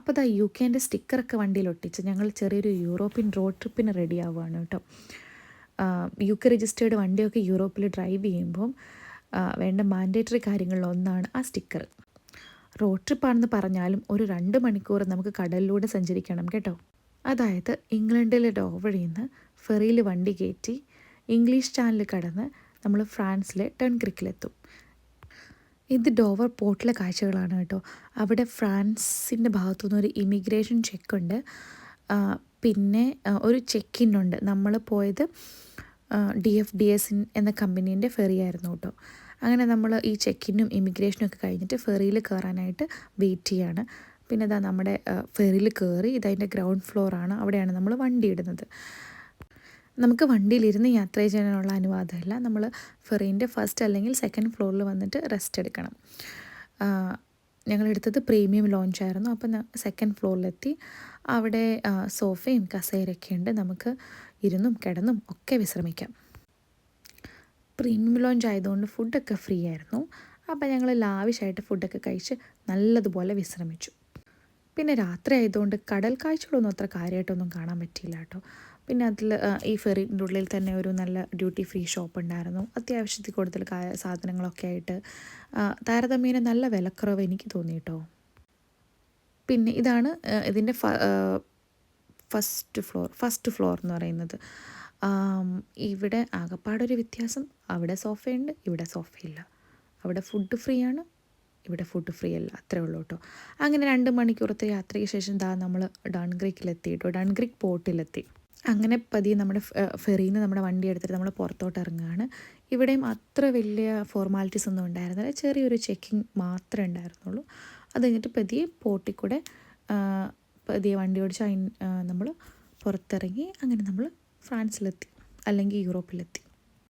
അപ്പോൾ ദാ UK സ്റ്റിക്കറൊക്കെ വണ്ടിയിൽ ഒട്ടിച്ച് ഞങ്ങൾ ചെറിയൊരു യൂറോപ്യൻ റോഡ് ട്രിപ്പിന് റെഡി ആവുകയാണ് കേട്ടോ. UK രജിസ്റ്റേർഡ് വണ്ടിയൊക്കെ യൂറോപ്പിൽ ഡ്രൈവ് ചെയ്യുമ്പം വേണ്ട മാൻഡേറ്ററി കാര്യങ്ങളിലൊന്നാണ് ആ സ്റ്റിക്കർ. റോഡ് ട്രിപ്പാണെന്ന് പറഞ്ഞാലും ഒരു 2 മണിക്കൂർ നമുക്ക് കടലിലൂടെ സഞ്ചരിക്കണം കേട്ടോ. അതായത് ഇംഗ്ലണ്ടിലെ ഡോവറിൽ നിന്ന് ഫെറിയിൽ വണ്ടി കയറ്റി ഇംഗ്ലീഷ് ചാനൽ കടന്ന് നമ്മൾ ഫ്രാൻസിലെ ഡൺക്രിക്കിലെത്തും. ഇത് ഡോവർ പോർട്ടിലെ കാഴ്ചകളാണ് കേട്ടോ. അവിടെ ഫ്രാൻസിൻ്റെ ഭാഗത്തുനിന്ന് ഒരു ഇമിഗ്രേഷൻ ചെക്കുണ്ട്, പിന്നെ ഒരു ചെക്ക് ഇൻ ഉണ്ട്. നമ്മൾ പോയത് DFDS എന്ന കമ്പനീൻ്റെ ഫെറി ആയിരുന്നു കേട്ടോ. അങ്ങനെ നമ്മൾ ഈ ചെക്കിനും ഇമിഗ്രേഷനും ഒക്കെ കഴിഞ്ഞിട്ട് ഫെറിയിൽ കയറാനായിട്ട് വെയിറ്റ് ചെയ്യാണ്. പിന്നെ ഇതാ നമ്മുടെ ഫെറിയിൽ കയറി ഇതതിൻ്റെ ഗ്രൗണ്ട് ഫ്ലോറാണ്, അവിടെയാണ് നമ്മൾ വണ്ടി ഇടുന്നത്. നമുക്ക് വണ്ടിയിലിരുന്ന് യാത്ര ചെയ്യാനുള്ള അനുവാദമില്ല. നമ്മൾ ഫെറീൻ്റെ ഫസ്റ്റ് അല്ലെങ്കിൽ സെക്കൻഡ് ഫ്ലോറിൽ വന്നിട്ട് റെസ്റ്റ് എടുക്കണം. ഞങ്ങളെടുത്തത് പ്രീമിയം ലോഞ്ചായിരുന്നു. അപ്പം സെക്കൻഡ് ഫ്ലോറിലെത്തി. അവിടെ സോഫയും കസേരയൊക്കെ ഉണ്ട്, നമുക്ക് ഇരുന്നും കിടന്നും ഒക്കെ വിശ്രമിക്കാം. പ്രീമിയം ലോഞ്ച് ആയതുകൊണ്ട് ഫുഡൊക്കെ ഫ്രീ ആയിരുന്നു. അപ്പം ഞങ്ങൾ ലാവിഷായിട്ട് ഫുഡൊക്കെ കഴിച്ച് നല്ലതുപോലെ വിശ്രമിച്ചു. പിന്നെ രാത്രി ആയതുകൊണ്ട് കടൽ കാഴ്ചകളൊന്നും അത്ര കാര്യമായിട്ടൊന്നും കാണാൻ പറ്റിയില്ല കേട്ടോ. പിന്നെ അതിൽ ഈ ഫെറിൻ്റെ ഉള്ളിൽ തന്നെ ഒരു നല്ല ഡ്യൂട്ടി ഫ്രീ ഷോപ്പ് ഉണ്ടായിരുന്നു. അത്യാവശ്യത്തിൽ കൂടുതൽ സാധനങ്ങളൊക്കെ ആയിട്ട് താരതമ്യേന നല്ല വിലക്കുറവ് എനിക്ക് തോന്നി കേട്ടോ. പിന്നെ ഇതാണ് ഇതിൻ്റെ ഫസ്റ്റ് ഫ്ലോർ എന്ന് പറയുന്നത്. ഇവിടെ ആകപ്പാടൊരു വ്യത്യാസം, അവിടെ സോഫയുണ്ട്, ഇവിടെ സോഫയില്ല. അവിടെ ഫുഡ് ഫ്രീ ആണ്, ഇവിടെ ഫുഡ് ഫ്രീ അല്ല, അത്രേ ഉള്ളൂ കേട്ടോ. അങ്ങനെ 2 മണിക്കൂറത്തെ യാത്രയ്ക്ക് ശേഷം നമ്മൾ ഡൺക്രിക്കിലെത്തി കേട്ടോ. ഡൺക്രിക്ക് പോർട്ടിലെത്തി. അങ്ങനെ പതിയെ നമ്മുടെ ഫെറിയിൽ നിന്ന് നമ്മുടെ വണ്ടി എടുത്തിട്ട് നമ്മൾ പുറത്തോട്ട് ഇറങ്ങുകയാണ്. ഇവിടെയും അത്ര വലിയ ഫോർമാലിറ്റീസ് ഒന്നും ഉണ്ടായിരുന്നില്ല, ചെറിയൊരു ചെക്കിങ് മാത്രമേ ഉണ്ടായിരുന്നുള്ളൂ. അത് കഴിഞ്ഞിട്ട് പതിയെ പോർട്ടിൽ കൂടെ പതിയെ വണ്ടി ഓടിച്ച് നമ്മൾ പുറത്തിറങ്ങി. അങ്ങനെ നമ്മൾ ഫ്രാൻസിലെത്തി, അല്ലെങ്കിൽ യൂറോപ്പിലെത്തി.